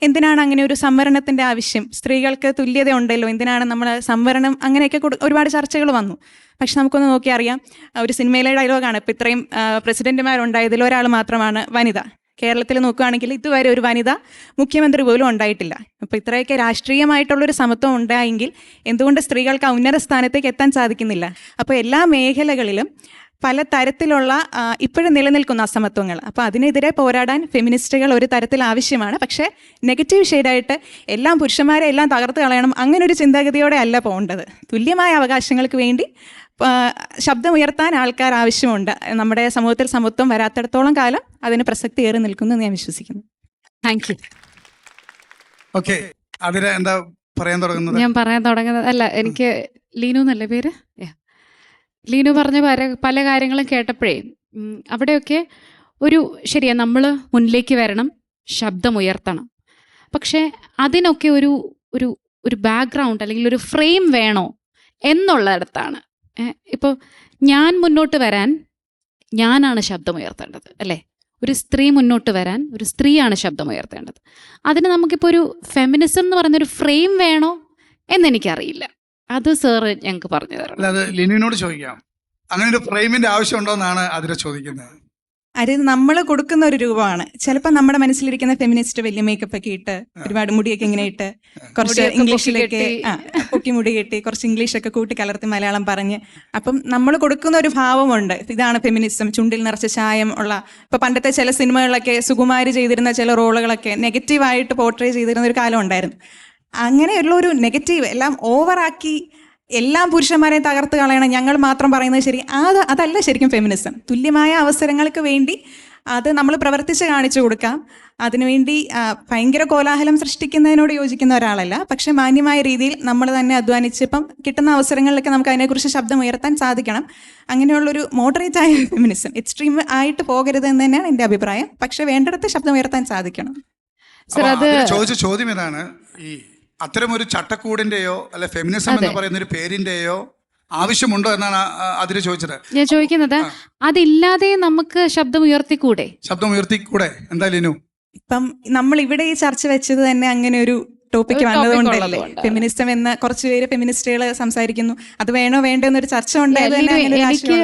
എന്തിനാണ് അങ്ങനെ ഒരു സംവരണത്തിൻ്റെ ആവശ്യം? സ്ത്രീകൾക്ക് തുല്യത ഉണ്ടല്ലോ, എന്തിനാണ് നമ്മൾ സംവരണം? അങ്ങനെയൊക്കെ ഒരുപാട് ചർച്ചകൾ വന്നു. പക്ഷെ നമുക്കൊന്ന് നോക്കി അറിയാം, ഒരു സിനിമയിലെ ഡയലോഗാണ്, ഇപ്പോൾ ഇത്രയും പ്രസിഡന്റുമാരുണ്ടായതിൽ ഒരാൾ മാത്രമാണ് വനിത. കേരളത്തിൽ നോക്കുകയാണെങ്കിൽ ഇതുവരെ ഒരു വനിത മുഖ്യമന്ത്രി പോലും ഉണ്ടായിട്ടില്ല. അപ്പോൾ ഇത്രയൊക്കെ രാഷ്ട്രീയമായിട്ടുള്ളൊരു സമത്വം ഉണ്ടായെങ്കിൽ എന്തുകൊണ്ട് സ്ത്രീകൾക്ക് ഉന്നത സ്ഥാനത്തേക്ക് എത്താൻ സാധിക്കുന്നില്ല? അപ്പോൾ എല്ലാ മേഖലകളിലും പല തരത്തിലുള്ള ഇപ്പോഴും നിലനിൽക്കുന്ന അസമത്വങ്ങൾ, അപ്പോൾ അതിനെതിരെ പോരാടാൻ ഫെമിനിസ്റ്റുകൾ ഒരു തരത്തിൽ ആവശ്യമാണ്. പക്ഷേ നെഗറ്റീവ് ഷെയ്ഡായിട്ട് എല്ലാം പുരുഷന്മാരെ എല്ലാം തകർത്ത് കളയണം, അങ്ങനെ ഒരു ചിന്താഗതിയോടെ അല്ല പോകേണ്ടത്. തുല്യമായ അവകാശങ്ങൾക്ക് വേണ്ടി ശബ്ദമുയർത്താൻ ആൾക്കാർ ആവശ്യമുണ്ട്. നമ്മുടെ സമൂഹത്തിൽ സമത്വം വരാത്തിടത്തോളം കാലം അതിന് പ്രസക്തി ഏറി നിൽക്കുന്നു എന്ന് ഞാൻ വിശ്വസിക്കുന്നു. Thank you. ഓക്കെ, അതിന് എന്താ പറയാൻ തുടങ്ങുന്നത്? ഞാൻ പറയാൻ തുടങ്ങുന്നത് അല്ല, എനിക്ക് ലീനു എന്നല്ലേ പേര്? ലീനു പറഞ്ഞ പല കാര്യങ്ങളും കേട്ടപ്പോഴേ അവിടെയൊക്കെ ഒരു ശരിയാ, നമ്മൾ മുന്നിലേക്ക് വരണം, ശബ്ദമുയർത്തണം. പക്ഷേ അതിനൊക്കെ ഒരു ഒരു ഒരു ബാക്ക്ഗ്രൗണ്ട് അല്ലെങ്കിൽ ഒരു ഫ്രെയിം വേണോ എന്നുള്ളിടത്താണ്. ഇപ്പോൾ ഞാൻ മുന്നോട്ട് വരാൻ ഞാനാണ് ശബ്ദമുയർത്തേണ്ടത്, അല്ലേ? ഒരു സ്ത്രീ മുന്നോട്ട് വരാൻ ഒരു സ്ത്രീയാണ് ശബ്ദമുയർത്തേണ്ടത്. അതിന് നമുക്കിപ്പോൾ ഒരു ഫെമിനിസം എന്ന് പറയുന്നൊരു ഫ്രെയിം വേണോ എന്നെനിക്കറിയില്ല. അത് സാറ് ഞങ്ങൾക്ക് പറഞ്ഞു തരണം. അല്ല, അത് ലിനുവിനോട് ചോദിക്കാം. അങ്ങനെ ഒരു ഫ്രെയിമിന്റെ ആവശ്യമുണ്ടോ എന്നാണ് അതിനെ ചോദിക്കുന്നത്. അത് നമ്മൾ കൊടുക്കുന്ന ഒരു രൂപമാണ്. ചിലപ്പോൾ നമ്മുടെ മനസ്സിലിരിക്കുന്ന ഫെമിനിസ്റ്റ് വലിയ മേക്കപ്പ് ഒക്കെ ഇട്ട് ഒരുപാട് മുടിയൊക്കെ ഇങ്ങനെ ഇട്ട് കുറച്ച് മുടിയൊക്കെ ഇംഗ്ലീഷിലൊക്കെ പൊക്കി പൊക്കി മുടി കെട്ടി കുറച്ച് ഇംഗ്ലീഷൊക്കെ കൂട്ടി കലർത്തി മലയാളം പറഞ്ഞ് അപ്പം നമ്മൾ കൊടുക്കുന്ന ഒരു ഭാവമുണ്ട്. ഇതാണ് ഫെമിനിസം, ചുണ്ടിൽ നിറച്ച് ചായം ഉള്ള. ഇപ്പൊ പണ്ടത്തെ ചില സിനിമകളിലൊക്കെ സുകുമാരി ചെയ്തിരുന്ന ചില റോളുകളൊക്കെ നെഗറ്റീവായിട്ട് പോർട്രേ ചെയ്തിരുന്ന ഒരു കാലം ഉണ്ടായിരുന്നു. അങ്ങനെയുള്ള ഒരു നെഗറ്റീവ് എല്ലാം ഓവറാക്കി എല്ലാം പുരുഷന്മാരെ തകർത്ത് കളയണം, ഞങ്ങൾ മാത്രം പറയുന്നത് ശരി, അതല്ല ശരിക്കും ഫെമിനിസം. തുല്യമായ അവസരങ്ങൾക്ക് വേണ്ടി അത് നമ്മൾ പ്രവർത്തിച്ച് കാണിച്ചു കൊടുക്കാം. അതിനുവേണ്ടി ഭയങ്കര കോലാഹലം സൃഷ്ടിക്കുന്നതിനോട് യോജിക്കുന്ന ഒരാളല്ല. പക്ഷെ മാന്യമായ രീതിയിൽ നമ്മൾ തന്നെ അധ്വാനിച്ച് ഇപ്പം കിട്ടുന്ന അവസരങ്ങളിലൊക്കെ നമുക്ക് അതിനെക്കുറിച്ച് ശബ്ദമുയർത്താൻ സാധിക്കണം. അങ്ങനെയുള്ളൊരു മോഡറേറ്റ് ആയ ഫെമിനിസം, എക്സ്ട്രീം ആയിട്ട് പോകരുത് എന്ന് തന്നെയാണ് എൻ്റെ അഭിപ്രായം. പക്ഷെ വേണ്ടിടത്ത് ശബ്ദമുയർത്താൻ സാധിക്കണം. സർ, അത് ചോദിച്ച ചോദ്യം ഇതാണ്, ഈ അത്തരം ഒരു ചട്ടക്കൂടിന്റെയോ അല്ലെ ഫെമിനിസം എന്ന് പറയുന്ന ഒരു പേരിന്റെയോ ആവശ്യമുണ്ടോ എന്നാണ് അതിന് ചോദിച്ചത്. ഞാൻ ചോദിക്കുന്നത് അതില്ലാതെ നമുക്ക് ശബ്ദം ഉയർത്തിക്കൂടെ? ശബ്ദം ഉയർത്തിക്കൂടെ? എന്താ ലിനു? ഇപ്പം നമ്മൾ ഇവിടെ ഈ ചർച്ച വെച്ചത് തന്നെ അങ്ങനെ ഒരു ടോപ്പിക്ക് വന്നതുകൊണ്ടല്ലേ. ഫെമിനിസം എന്ന കുറച്ചുപേര് ഫെമിനിസ്റ്റുകൾ സംസാരിക്കുന്നു, അത് വേണോ വേണ്ടോ എന്നൊരു ചർച്ച ഉണ്ടായത് തന്നെ അങ്ങനെ ഒരു എനിക്ക്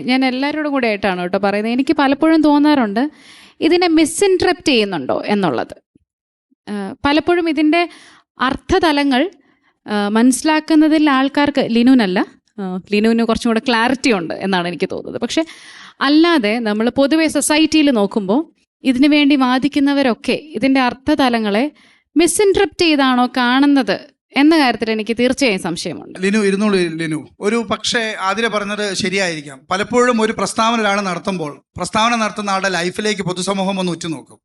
ഞാൻ എല്ലാവരോടും കൂടെ ആയിട്ടാണ് കേട്ടോ പറയുന്നത്. എനിക്ക് പലപ്പോഴും തോന്നാറുണ്ട് ഇതിനെ മിസ്ഇൻറ്റർപ്റ്റ് ചെയ്യുന്നുണ്ടോ എന്നുള്ളത്. പലപ്പോഴും ഇതിൻ്റെ അർത്ഥതലങ്ങൾ മനസ്സിലാക്കുന്നതിൽ ആൾക്കാർക്ക്, ലിനുവിന് കുറച്ചും കൂടെ ക്ലാരിറ്റി ഉണ്ട് എന്നാണ് എനിക്ക് തോന്നുന്നത്. പക്ഷെ അല്ലാതെ നമ്മൾ പൊതുവെ സൊസൈറ്റിയിൽ നോക്കുമ്പോൾ ഇതിനു വേണ്ടി വാദിക്കുന്നവരൊക്കെ ഇതിൻ്റെ അർത്ഥതലങ്ങളെ മിസ്ഇൻറ്റർപ്റ്റ് ചെയ്താണോ കാണുന്നത് എന്ന കാര്യത്തിൽ എനിക്ക് തീർച്ചയായും സംശയമുണ്ട്. ലിനു ഇരുന്നോളൂ. ലിനു, ഒരു പക്ഷേ ആതിരെ പറഞ്ഞത് ശരിയായിരിക്കാം. പലപ്പോഴും ഒരു പ്രസ്താവന ഒരാൾ നടത്തുമ്പോൾ പ്രസ്താവന നടത്തുന്ന ആളുടെ ലൈഫിലേക്ക് പൊതുസമൂഹം ഒന്ന് ഉറ്റുനോക്കും.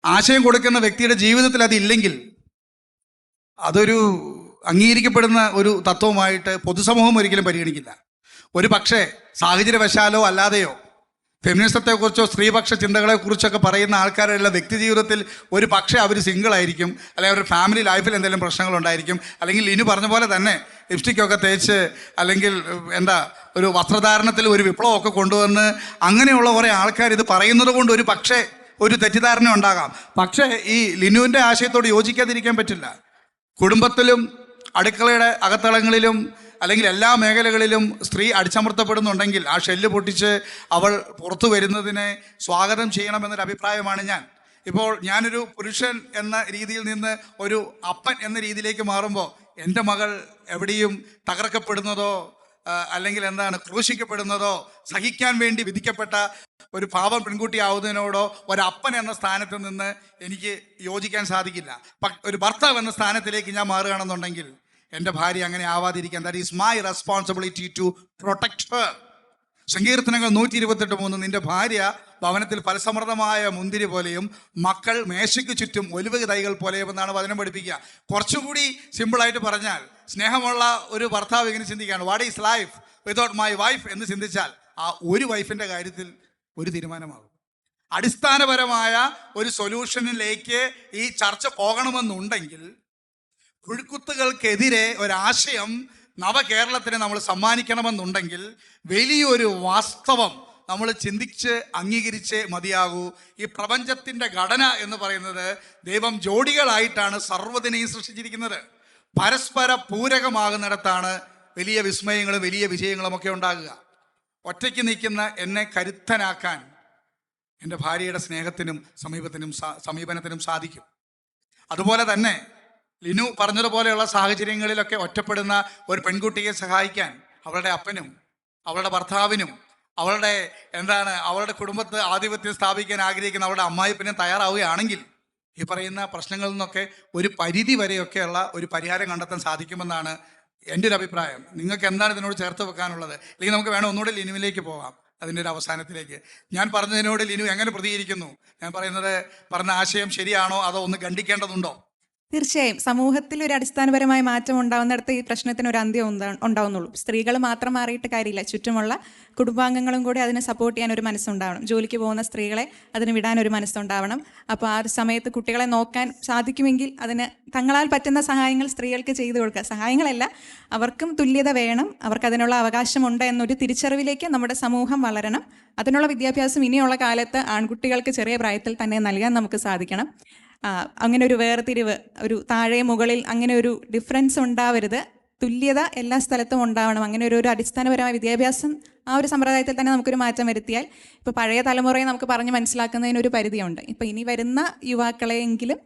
ആശയം കൊടുക്കുന്ന വ്യക്തിയുടെ ജീവിതത്തിൽ അതില്ലെങ്കിൽ അതൊരു അംഗീകരിക്കപ്പെടുന്ന ഒരു തത്വമായിട്ട് പൊതുസമൂഹം ഒരിക്കലും പരിഗണിക്കില്ല. ഒരു പക്ഷേ സാഹചര്യവശാലോ അല്ലാതെയോ ഫെമിനിസത്തെക്കുറിച്ചോ സ്ത്രീപക്ഷ ചിന്തകളെക്കുറിച്ചൊക്കെ പറയുന്ന ആൾക്കാരുടെ വ്യക്തി ജീവിതത്തിൽ ഒരു പക്ഷേ അവർ സിംഗിൾ ആയിരിക്കും, അല്ലെങ്കിൽ അവരുടെ ഫാമിലി ലൈഫിൽ എന്തെങ്കിലും പ്രശ്നങ്ങളുണ്ടായിരിക്കും, അല്ലെങ്കിൽ ലിനു പറഞ്ഞ പോലെ തന്നെ ലിപ്സ്റ്റിക്കൊക്കെ തേച്ച് അല്ലെങ്കിൽ ഒരു വസ്ത്രധാരണത്തിൽ ഒരു വിപ്ലവമൊക്കെ കൊണ്ടുവന്ന് അങ്ങനെയുള്ള കുറേ ആൾക്കാർ ഇത് പറയുന്നത് കൊണ്ട് ഒരു പക്ഷേ ഒരു തെറ്റിദ്ധാരണ ഉണ്ടാകാം. പക്ഷേ ഈ ലിനുവിൻ്റെ ആശയത്തോട് യോജിക്കാതിരിക്കാൻ പറ്റില്ല. കുടുംബത്തിലും അടുക്കളയുടെ അകത്തളങ്ങളിലും അല്ലെങ്കിൽ എല്ലാ മേഖലകളിലും സ്ത്രീ അടിച്ചമർത്തപ്പെടുന്നുണ്ടെങ്കിൽ ആ ഷെല്ല് പൊട്ടിച്ച് അവൾ പുറത്തു വരുന്നതിനെ സ്വാഗതം ചെയ്യണമെന്നൊരു അഭിപ്രായമാണ് ഞാൻ. ഇപ്പോൾ ഞാനൊരു പുരുഷൻ എന്ന രീതിയിൽ നിന്ന് ഒരു അപ്പൻ എന്ന രീതിയിലേക്ക് മാറുമ്പോൾ എൻ്റെ മകൾ എവിടെയും തകർക്കപ്പെടുന്നതോ അല്ലെങ്കിൽ ക്രൂശിക്കപ്പെടുന്നതോ സഹിക്കാൻ വേണ്ടി വിധിക്കപ്പെട്ട ഒരു പാവം പെൺകുട്ടിയാവുന്നതിനോടോ ഒരപ്പൻ എന്ന സ്ഥാനത്ത് നിന്ന് എനിക്ക് യോജിക്കാൻ സാധിക്കില്ല. ഒരു ഭർത്താവ് എന്ന സ്ഥാനത്തിലേക്ക് ഞാൻ മാറുകയാണെന്നുണ്ടെങ്കിൽ എൻ്റെ ഭാര്യ അങ്ങനെ ആവാതിരിക്കാൻ, that is my responsibility to protect her. സങ്കീർത്തനങ്ങൾ 128:3, നിന്റെ ഭാര്യ ഭവനത്തിൽ ഫലസമൃദ്ധമായ മുന്തിരി പോലെയും മക്കൾ മേശയ്ക്ക് ചുറ്റും ഒലിവ് തൈകൾ പോലെയും എന്നാണ് വചനം പഠിപ്പിക്കുക. കുറച്ചുകൂടി സിമ്പിളായിട്ട് പറഞ്ഞാൽ, സ്നേഹമുള്ള ഒരു ഭർത്താവ് ഇങ്ങനെ ചിന്തിക്കുകയാണ്, what is life without my wife എന്ന് ചിന്തിച്ചാൽ ആ ഒരു വൈഫിൻ്റെ കാര്യത്തിൽ ഒരു തീരുമാനമാകും. അടിസ്ഥാനപരമായ ഒരു സൊല്യൂഷനിലേക്ക് ഈ ചർച്ച പോകണമെന്നുണ്ടെങ്കിൽ പുഴുക്കുത്തുകൾക്കെതിരെ ഒരാശയം നവകേരളത്തിന് നമ്മൾ സമ്മാനിക്കണമെന്നുണ്ടെങ്കിൽ വലിയൊരു വാസ്തവം നമ്മൾ ചിന്തിച്ച് അംഗീകരിച്ച് മതിയാകൂ. ഈ പ്രപഞ്ചത്തിൻ്റെ ഘടന എന്ന് പറയുന്നത് ദൈവം ജോഡികളായിട്ടാണ് സർവ്വതിനെയും സൃഷ്ടിച്ചിരിക്കുന്നത്. പരസ്പര പൂരകമാകുന്നിടത്താണ് വലിയ വിസ്മയങ്ങളും വലിയ വിജയങ്ങളും ഒക്കെ ഉണ്ടാകുക. ഒറ്റയ്ക്ക് നിൽക്കുന്ന എന്നെ കരുത്തനാക്കാൻ എൻ്റെ ഭാര്യയുടെ സ്നേഹത്തിനും സമീപനത്തിനും സാധിക്കും. അതുപോലെ തന്നെ ലിനു പറഞ്ഞതുപോലെയുള്ള സാഹചര്യങ്ങളിലൊക്കെ ഒറ്റപ്പെടുന്ന ഒരു പെൺകുട്ടിയെ സഹായിക്കാൻ അവളുടെ അപ്പനും അവളുടെ ഭർത്താവിനും അവളുടെ കുടുംബത്തെ ആധിപത്യം സ്ഥാപിക്കാൻ ആഗ്രഹിക്കുന്ന അവളുടെ അമ്മായിപ്പനും തയ്യാറാവുകയാണെങ്കിൽ ഈ പറയുന്ന പ്രശ്നങ്ങളിൽ നിന്നൊക്കെ ഒരു പരിധി വരെയൊക്കെയുള്ള ഒരു പരിഹാരം കണ്ടെത്താൻ സാധിക്കുമെന്നാണ് എൻ്റെ ഒരു അഭിപ്രായം. നിങ്ങൾക്ക് എന്താണ് ഇതിനോട് ചേർത്ത് വെക്കാനുള്ളത്? അല്ലെങ്കിൽ നമുക്ക് വേണം ഒന്നുകൂടെ ലിനുവിലേക്ക് പോകാം, അതിൻ്റെ ഒരു അവസാനത്തിലേക്ക്. ഞാൻ പറഞ്ഞതിനോട് ലിനു എങ്ങനെ പ്രതികരിക്കുന്നു? ഞാൻ പറഞ്ഞ ആശയം ശരിയാണോ അതോ ഒന്ന് ഖണ്ഡിക്കേണ്ടതുണ്ടോ? തീർച്ചയായും സമൂഹത്തിൽ ഒരു അടിസ്ഥാനപരമായ മാറ്റം ഉണ്ടാകുന്നിടത്ത് ഈ പ്രശ്നത്തിന് ഒരു അന്ത്യം ഉണ്ടാവുന്നുള്ളൂ. സ്ത്രീകൾ മാത്രം മാറിയിട്ട് കാര്യമില്ല, ചുറ്റുമുള്ള കുടുംബാംഗങ്ങളും കൂടി അതിനെ സപ്പോർട്ട് ചെയ്യാൻ ഒരു മനസ്സുണ്ടാവണം. ജോലിക്ക് പോകുന്ന സ്ത്രീകളെ അതിന് വിടാൻ ഒരു മനസ്സുണ്ടാവണം. അപ്പോൾ ആ ഒരു സമയത്ത് കുട്ടികളെ നോക്കാൻ സാധിക്കുമെങ്കിൽ അതിന് തങ്ങളാൽ പറ്റുന്ന സഹായങ്ങൾ സ്ത്രീകൾക്ക് ചെയ്തു കൊടുക്കുക. സഹായങ്ങളല്ല, അവർക്കും തുല്യത വേണം, അവർക്ക് അതിനുള്ള അവകാശമുണ്ട് എന്നൊരു തിരിച്ചറിവിലേക്ക് നമ്മുടെ സമൂഹം വളരണം. അതിനുള്ള വിദ്യാഭ്യാസം ഇനിയുള്ള കാലത്ത് ആൺകുട്ടികൾക്ക് ചെറിയ പ്രായത്തിൽ തന്നെ നൽകാൻ നമുക്ക് സാധിക്കണം. അങ്ങനെ ഒരു വേർതിരിവ്, ഒരു താഴെ മുകളിൽ അങ്ങനെ ഒരു ഡിഫറൻസ് ഉണ്ടാവരുത്. തുല്യത എല്ലാ സ്ഥലത്തും ഉണ്ടാവണം. അങ്ങനെ ഒരു അടിസ്ഥാനപരമായ വിദ്യാഭ്യാസം ആ ഒരു സമ്പ്രദായത്തിൽ തന്നെ നമുക്കൊരു മാറ്റം വരുത്തിയാൽ, ഇപ്പോൾ പഴയ തലമുറയെ നമുക്ക് പറഞ്ഞ് മനസ്സിലാക്കുന്നതിന് ഒരു പരിധിയുണ്ട്. ഇപ്പോൾ ഇനി വരുന്ന യുവാക്കളെയെങ്കിലും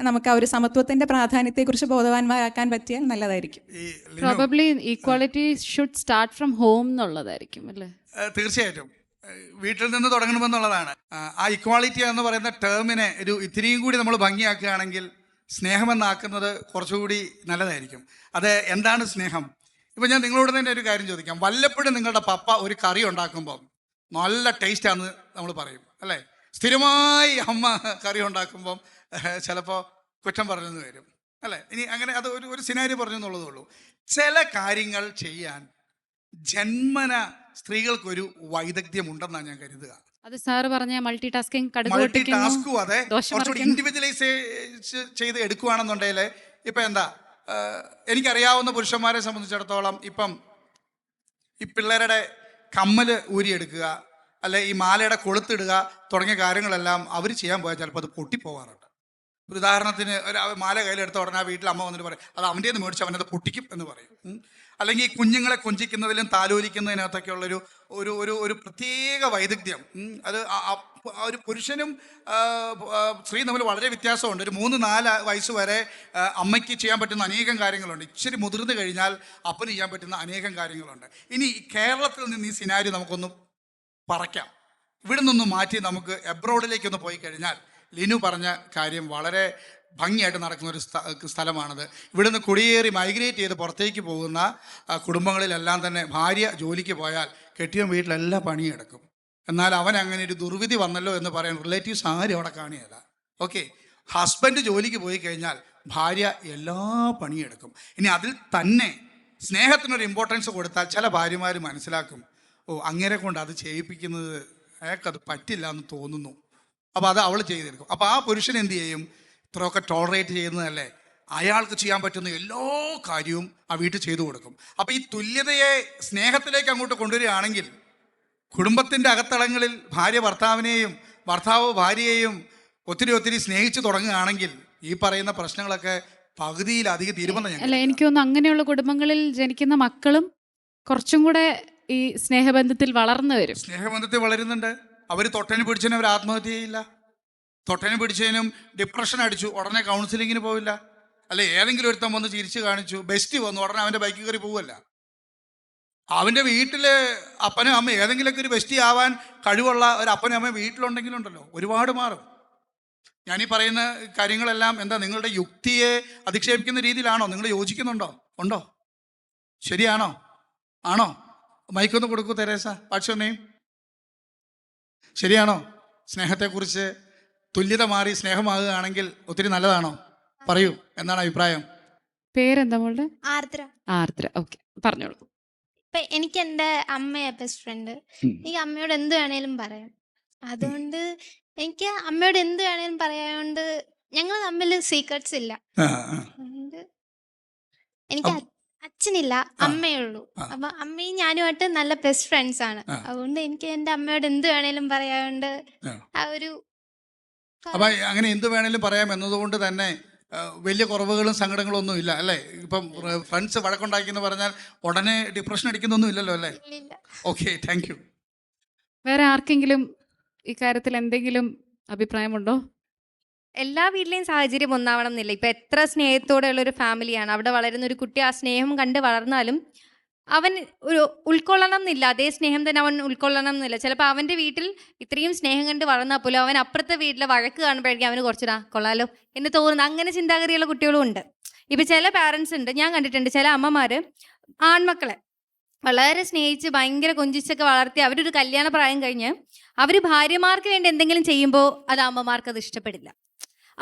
നമുക്ക് ആ ഒരു സമത്വത്തിൻ്റെ പ്രാധാന്യത്തെക്കുറിച്ച് ബോധവാന്മാരാക്കാൻ പറ്റിയാൽ നല്ലതായിരിക്കും. Probably equality should start from home എന്നുള്ളതായിരിക്കും അല്ലേ? തീർച്ചയായിട്ടും വീട്ടിൽ നിന്ന് തുടങ്ങണമെന്നുള്ളതാണ്. ആ ഇക്വാളിറ്റി എന്ന് പറയുന്ന ടേമിനെ ഒരു ഇത്തിരിയും കൂടി നമ്മൾ ഭംഗിയാക്കുകയാണെങ്കിൽ സ്നേഹമെന്നാക്കുന്നത് കുറച്ചുകൂടി നല്ലതായിരിക്കും. അത് എന്താണ് സ്നേഹം? ഇപ്പം ഞാൻ നിങ്ങളോട് തന്നെ ഒരു കാര്യം ചോദിക്കാം. വല്ലപ്പോഴും നിങ്ങളുടെ പപ്പ ഒരു കറി ഉണ്ടാക്കുമ്പോൾ നല്ല ടേസ്റ്റാണെന്ന് നമ്മൾ പറയും അല്ലേ? സ്ഥിരമായി അമ്മ കറി ഉണ്ടാക്കുമ്പം ചിലപ്പോൾ കുറ്റം പറഞ്ഞെന്ന് വരും അല്ലേ? ഇനി അങ്ങനെ അത് ഒരു സിനാരി പറഞ്ഞു എന്നുള്ളതേ ഉള്ളൂ. ചില കാര്യങ്ങൾ ചെയ്യാൻ ജന്മന സ്ത്രീകൾക്കൊരു വൈദഗ്ധ്യം ഉണ്ടെന്നാണ് ഞാൻ കരുതുക. അത് സാറ് പറഞ്ഞ മൾട്ടി ടാസ്കിങ്, മൾട്ടി ടാസ്കും അതെ, കുറച്ചുകൂടി ഇൻഡിവിജ്വലൈസ് ചെയ്ത് എടുക്കുകയാണെന്നുണ്ടെങ്കിൽ ഇപ്പം എന്താ, എനിക്കറിയാവുന്ന പുരുഷന്മാരെ സംബന്ധിച്ചിടത്തോളം ഇപ്പം ഈ പിള്ളേരുടെ കമ്മൽ ഊരിയെടുക്കുക, അല്ലെ ഈ മാലയുടെ കൊളുത്തിടുക തുടങ്ങിയ കാര്യങ്ങളെല്ലാം അവർ ചെയ്യാൻ പോയാൽ ചിലപ്പോൾ അത് പൊട്ടിപ്പോകാറുണ്ട്. ഒരു ഉദാഹരണത്തിന് ഒരു മാല കയ്യിലെടുത്ത ഉടനെ ആ വീട്ടിൽ അമ്മ വന്നിട്ട് പറയും അത് അവൻ്റെ നിന്ന് മേടിച്ച് അവനത് പൊട്ടിക്കും എന്ന് പറയും. അല്ലെങ്കിൽ കുഞ്ഞുങ്ങളെ കൊഞ്ചിക്കുന്നതിലും താലോലിക്കുന്നതിനകത്തൊക്കെ ഉള്ളൊരു ഒരു ഒരു ഒരു പ്രത്യേക വൈദഗ്ധ്യം, അത് ഒരു പുരുഷനും സ്ത്രീ തമ്മിൽ വളരെ വ്യത്യാസമുണ്ട്. ഒരു 3-4 വയസ്സ് വരെ അമ്മയ്ക്ക് ചെയ്യാൻ പറ്റുന്ന അനേകം കാര്യങ്ങളുണ്ട്. ഇച്ചിരി മുതിർന്നു കഴിഞ്ഞാൽ അപ്പന് ചെയ്യാൻ പറ്റുന്ന അനേകം കാര്യങ്ങളുണ്ട്. ഇനി കേരളത്തിൽ നിന്ന് ഈ സിനാരി നമുക്കൊന്ന് പറയ്ക്കാം. ഇവിടെ നിന്നൊന്ന് മാറ്റി നമുക്ക് എബ്രോഡിലേക്കൊന്ന് പോയി കഴിഞ്ഞാൽ ലിനു പറഞ്ഞ കാര്യം വളരെ ഭംഗിയായിട്ട് നടക്കുന്ന ഒരു സ്ഥലമാണത്. ഇവിടുന്ന് കുടിയേറി മൈഗ്രേറ്റ് ചെയ്ത് പുറത്തേക്ക് പോകുന്ന കുടുംബങ്ങളിലെല്ലാം തന്നെ ഭാര്യ ജോലിക്ക് പോയാൽ കെട്ടിയ വീട്ടിലെല്ലാ പണിയെടുക്കും. എന്നാൽ അവൻ അങ്ങനെ ഒരു ദുർവിധി വന്നല്ലോ എന്ന് പറയാൻ റിലേറ്റീവ്സ് ആരും അവിടെ കാണിയല്ല. ഓക്കെ, ഹസ്ബൻഡ് ജോലിക്ക് പോയി കഴിഞ്ഞാൽ ഭാര്യ എല്ലാ പണിയെടുക്കും. ഇനി അതിൽ തന്നെ സ്നേഹത്തിനൊരു ഇമ്പോർട്ടൻസ് കൊടുത്താൽ ചില ഭാര്യമാർ മനസ്സിലാക്കും, ഓ അങ്ങേരെ കൊണ്ട് അത് ചെയ്യിപ്പിക്കുന്നത് അയാൾക്കത് പറ്റില്ല എന്ന് തോന്നുന്നു, അപ്പോൾ അത് അവൾ ചെയ്തെടുക്കും. അപ്പോൾ ആ പുരുഷൻ എന്ത് ചെയ്യും? ഇത്രയൊക്കെ ടോളറേറ്റ് ചെയ്യുന്നതല്ലേ, അയാൾക്ക് ചെയ്യാൻ പറ്റുന്ന എല്ലാ കാര്യവും ആ വീട്ടിൽ ചെയ്തു കൊടുക്കും. അപ്പോൾ ഈ തുല്യതയെ സ്നേഹത്തിലേക്ക് അങ്ങോട്ട് കൊണ്ടുവരികയാണെങ്കിൽ, കുടുംബത്തിൻ്റെ അകത്തളങ്ങളിൽ ഭാര്യ ഭർത്താവിനെയും ഭർത്താവ് ഭാര്യയെയും ഒത്തിരി സ്നേഹിച്ച് തുടങ്ങുകയാണെങ്കിൽ ഈ പറയുന്ന പ്രശ്നങ്ങളൊക്കെ പകുതിയിലധികം തീരുമെന്ന് ഞാൻ. അല്ല, എനിക്ക് തോന്നുന്നു അങ്ങനെയുള്ള കുടുംബങ്ങളിൽ ജനിക്കുന്ന മക്കളും കുറച്ചും കൂടെ ഈ സ്നേഹബന്ധത്തിൽ വളർന്നു വരും. സ്നേഹബന്ധത്തിൽ വളരുന്നുണ്ട്. അവർ തൊട്ടന് പിടിച്ചതിനും അവർ ആത്മഹത്യ ചെയ്യില്ല. തൊട്ടന് പിടിച്ചതിനും ഡിപ്രഷൻ അടിച്ചു ഉടനെ കൗൺസിലിങ്ങിന് പോവില്ല. അല്ലെ ഏതെങ്കിലും ഒരുത്തം വന്ന് ചിരിച്ച് കാണിച്ചു, ബെസ്റ്റ് വന്നു ഉടനെ അവൻ്റെ ബൈക്കിൽ കയറി പോവല്ല. അവൻ്റെ വീട്ടിൽ അപ്പനും അമ്മ ഏതെങ്കിലുമൊക്കെ ഒരു ബെസ്റ്റി ആവാൻ കഴിവുള്ള ഒരു അപ്പനും അമ്മയും വീട്ടിലുണ്ടെങ്കിലുണ്ടല്ലോ ഒരുപാട് മാറും. ഞാനീ പറയുന്ന കാര്യങ്ങളെല്ലാം എന്താ നിങ്ങളുടെ യുക്തിയെ അധിക്ഷേപിക്കുന്ന രീതിയിലാണോ? നിങ്ങൾ യോജിക്കുന്നുണ്ടോ? ഉണ്ടോ? ശരിയാണോ? ആണോ? മൈക്കൊന്ന് കൊടുക്കൂ തെരേസ. What's your name? ശരിയാണോ? സ്നേഹത്തെക്കുറിച്ച് തുല്യത മാറി സ്നേഹമാകുകയാണെങ്കിൽ ഒത്തിരി നല്ലതാണോ? പറയൂ, എന്താണ് അഭിപ്രായം? പേരെന്താ മോളുടെ? ആർദ്ര. ആർദ്ര. ഓക്കെ, പറഞ്ഞോളൂ. ഇപ്പൊ എനിക്ക് എൻ്റെ അമ്മയാ ബെസ്റ്റ് ഫ്രണ്ട്. എനിക്ക് അമ്മയോട് എന്ത് വേണേലും പറയാം. അതുകൊണ്ട് എനിക്ക് അമ്മയോട് എന്ത് വേണേലും പറയാണ്ട് ഞങ്ങൾ തമ്മിൽ സീക്രട്സ് ഇല്ല. അതുകൊണ്ട് എനിക്ക് അച്ഛനില്ല, അമ്മയേ ഉള്ളൂ. അപ്പൊ അമ്മയും ഞാനുമായിട്ട് നല്ല ബെസ്റ്റ് ഫ്രണ്ട്സ് ആണ്. അതുകൊണ്ട് എനിക്ക് എൻ്റെ അമ്മയോട് എന്ത് വേണേലും പറയാണ്ട് ആ ഒരു. അപ്പൊ അങ്ങനെ എന്ത് വേണേലും പറയാം എന്നതുകൊണ്ട് തന്നെ വലിയ കുറവുകളും സങ്കടങ്ങളും ഒന്നും ഇല്ല അല്ലേ? ഇപ്പം ഫ്രണ്ട്സ് വഴക്കുണ്ടാക്കിയെന്ന് പറഞ്ഞാൽ ഉടനെ ഡിപ്രഷൻ അടിക്കുന്നൊന്നും ഇല്ലല്ലോ അല്ലേ? Okay, thank you. വേറെ ആർക്കെങ്കിലും ഇക്കാര്യത്തിൽ എന്തെങ്കിലും അഭിപ്രായമുണ്ടോ? എല്ലാ വീട്ടിലെയും സാഹചര്യം ഒന്നാവണം എന്നില്ല. ഇപ്പം എത്ര സ്നേഹത്തോടെയുള്ള ഒരു ഫാമിലിയാണ് അവിടെ വളരുന്ന ഒരു കുട്ടി, ആ സ്നേഹം കണ്ട് വളർന്നാലും അവൻ ഒരു ഉൾക്കൊള്ളണം എന്നില്ല. അതേ സ്നേഹം തന്നെ അവൻ ഉൾക്കൊള്ളണം എന്നില്ല. ചിലപ്പോൾ അവൻ്റെ വീട്ടിൽ ഇത്രയും സ്നേഹം കണ്ട് വളർന്നാൽ പോലും അവൻ അപ്പുറത്തെ വീട്ടിലെ വഴക്ക് കാണുമ്പോഴേക്കും അവന് കുറച്ചിടാ കൊള്ളാലോ എന്ന് തോന്നുന്നു. അങ്ങനെ ചിന്താഗതിയുള്ള കുട്ടികളും ഉണ്ട്. ഇപ്പം ചില പാരൻസ് ഉണ്ട്, ഞാൻ കണ്ടിട്ടുണ്ട്, ചില അമ്മമാർ ആൺമക്കളെ വളരെ സ്നേഹിച്ച് ഭയങ്കര കൊഞ്ചിച്ചൊക്കെ വളർത്തി അവരൊരു കല്യാണ പ്രായം കഴിഞ്ഞ് അവർ ഭാര്യമാർക്ക് വേണ്ടി എന്തെങ്കിലും ചെയ്യുമ്പോൾ അത് അമ്മമാർക്ക് അത് ഇഷ്ടപ്പെടില്ല.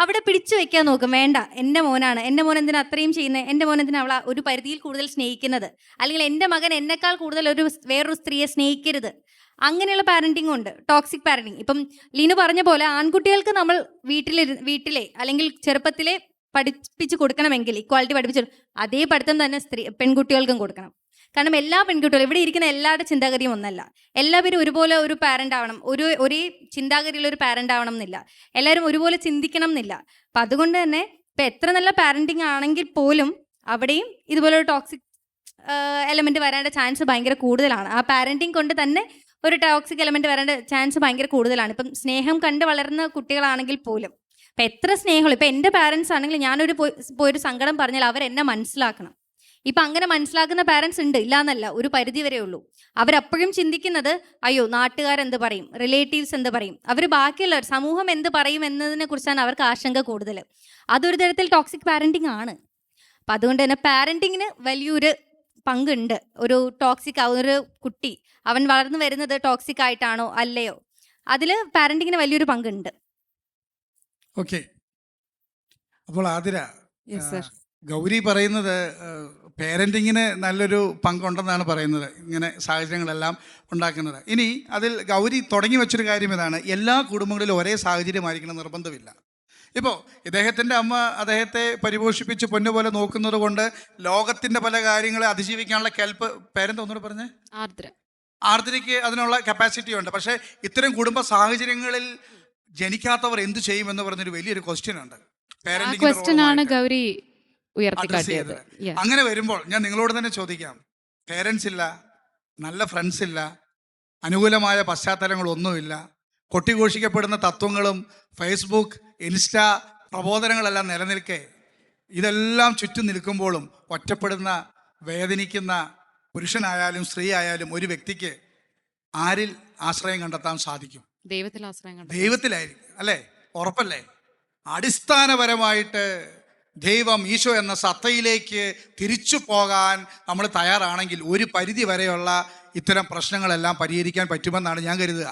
അവിടെ പിടിച്ചു വെക്കാൻ നോക്കും. വേണ്ട, എൻ്റെ മോനാണ്, എൻ്റെ മോൻ എന്തിനാ അത്രയും ചെയ്യുന്നത്, എൻ്റെ മോൻ എന്തിനാ അവളെ ഒരു പരിധിയിൽ കൂടുതൽ സ്നേഹിക്കുന്നത്, അല്ലെങ്കിൽ എൻ്റെ മകൻ എന്നെക്കാൾ കൂടുതൽ വേറൊരു സ്ത്രീയെ സ്നേഹിക്കരുത്. അങ്ങനെയുള്ള പാരന്റിംഗ് ഉണ്ട്, ടോക്സിക് പാരന്റിങ്. ഇപ്പം ലീനു പറഞ്ഞ പോലെ ആൺകുട്ടികൾക്ക് നമ്മൾ വീട്ടിലെ അല്ലെങ്കിൽ ചെറുപ്പത്തിലെ പഠിപ്പിച്ച് കൊടുക്കണമെങ്കിൽ, ഇക്വാലിറ്റി പഠിപ്പിച്ചു, അതേ പഠിത്തം തന്നെ പെൺകുട്ടികൾക്കും കൊടുക്കണം. കാരണം എല്ലാ പെൺകുട്ടികളും, ഇവിടെ ഇരിക്കുന്ന എല്ലാവരുടെ ചിന്താഗതിയും ഒന്നല്ല. എല്ലാവരും ഒരുപോലെ ഒരു പാരന്റ് ആവണം, ഒരേ ചിന്താഗതിയുള്ള ഒരു പാരന്റ് ആവണം എന്നില്ല. എല്ലാവരും ഒരുപോലെ ചിന്തിക്കണം എന്നില്ല. അപ്പം അതുകൊണ്ട് തന്നെ ഇപ്പം എത്ര നല്ല പാരന്റിങ് ആണെങ്കിൽ പോലും അവിടെയും ഇതുപോലെ ഒരു ടോക്സിക് എലമെന്റ് വരേണ്ട ചാൻസ് ഭയങ്കര കൂടുതലാണ്. ആ പാരന്റിങ് കൊണ്ട് തന്നെ ഒരു ടോക്സിക് എലമെന്റ് വരേണ്ട ചാൻസ് ഭയങ്കര കൂടുതലാണ്. ഇപ്പം സ്നേഹം കണ്ട് വളർന്ന കുട്ടികളാണെങ്കിൽ പോലും, ഇപ്പം എത്ര സ്നേഹമുള്ളൂ, ഇപ്പം എൻ്റെ പാരൻസ് ആണെങ്കിൽ ഞാനൊരു പോയൊരു സങ്കടം പറഞ്ഞാൽ അവരെന്നെ മനസ്സിലാക്കണം. ഇപ്പം അങ്ങനെ മനസ്സിലാക്കുന്ന പാരൻസ് ഉണ്ട്, ഇല്ലാന്നല്ല, ഒരു പരിധി വരെ ഉള്ളൂ. അവരപ്പോഴും ചിന്തിക്കുന്നത് അയ്യോ നാട്ടുകാരെന്ത് പറയും, റിലേറ്റീവ്സ് എന്ത് പറയും, അവർ ബാക്കിയുള്ളവർ സമൂഹം എന്ത് പറയും എന്നതിനെ കുറിച്ചാണ് അവർക്ക് ആശങ്ക കൂടുതൽ. അതൊരു തരത്തിൽ ടോക്സിക് പാരന്റിങ് ആണ്. അപ്പം അതുകൊണ്ട് തന്നെ പാരന്റിങ്ങിന് വലിയൊരു പങ്കുണ്ട്. ഒരു ടോക്സിക് ഒരു കുട്ടി അവൻ വളർന്നു വരുന്നത് ടോക്സിക് ആയിട്ടാണോ അല്ലയോ, അതിൽ പാരന്റിങ്ങിന് വലിയൊരു പങ്കുണ്ട്. ഓക്കെ. അപ്പോൾ ആതിര, യെസ് സർ. ഗൗരി പറയുന്നത് പേരൻറ്റിങ്ങിന് നല്ലൊരു പങ്കുണ്ടെന്നാണ് പറയുന്നത്, ഇങ്ങനെ സാഹചര്യങ്ങളെല്ലാം ഉണ്ടാക്കുന്നത്. ഇനി അതിൽ ഗൗരി തുടങ്ങി വെച്ചൊരു കാര്യം ഇതാണ്, എല്ലാ കുടുംബങ്ങളിലും ഒരേ സാഹചര്യമായിരിക്കണം നിർബന്ധമില്ല. ഇപ്പോൾ ഇദ്ദേഹത്തിൻ്റെ അമ്മ അദ്ദേഹത്തെ പരിപോഷിപ്പിച്ച് പൊന്നുപോലെ നോക്കുന്നത് കൊണ്ട് ലോകത്തിൻ്റെ പല കാര്യങ്ങളെ അതിജീവിക്കാനുള്ള കെൽപ്പ് പേരൻ്റ് ഒന്നുകൂടെ പറഞ്ഞേ, ആർദ്രയ്ക്ക് അതിനുള്ള കപ്പാസിറ്റി ഉണ്ട്. പക്ഷേ ഇത്തരം കുടുംബ സാഹചര്യങ്ങളിൽ ജനിക്കാത്തവർ എന്ത് ചെയ്യുമെന്ന് പറഞ്ഞൊരു വലിയൊരു ക്വസ്റ്റ്യൻ ഉണ്ട്. ക്വസ്റ്റ്യനാണ് ഗൗരി ഉയർത്തിക്കാട്ടിയത്. അങ്ങനെ വരുമ്പോൾ ഞാൻ നിങ്ങളോട് തന്നെ ചോദിക്കാം, പേരൻസ് ഇല്ല, നല്ല ഫ്രണ്ട്സ് ഇല്ല, അനുകൂലമായ പശ്ചാത്തലങ്ങളൊന്നുമില്ല, കൊട്ടിഘോഷിക്കപ്പെടുന്ന തത്വങ്ങളും ഫേസ്ബുക്ക് ഇൻസ്റ്റ പ്രബോധനങ്ങളെല്ലാം നിലനിൽക്കെ, ഇതെല്ലാം ചുറ്റും നിൽക്കുമ്പോഴും ഒറ്റപ്പെടുന്ന വേദനിക്കുന്ന പുരുഷനായാലും സ്ത്രീ ആയാലും ഒരു വ്യക്തിക്ക് ആരിൽ ആശ്രയം കണ്ടെത്താൻ സാധിക്കും? ദൈവത്തിലായിരിക്കും അല്ലേ? ഉറപ്പല്ലേ? അടിസ്ഥാനപരമായിട്ട് ദൈവം, ഈശോ എന്ന സത്തയിലേക്ക് തിരിച്ചു പോകാൻ നമ്മൾ തയ്യാറാണെങ്കിൽ ഒരു പരിധി വരെയുള്ള ഇത്തരം പ്രശ്നങ്ങളെല്ലാം പരിഹരിക്കാൻ പറ്റുമെന്നാണ് ഞാൻ കരുതുക.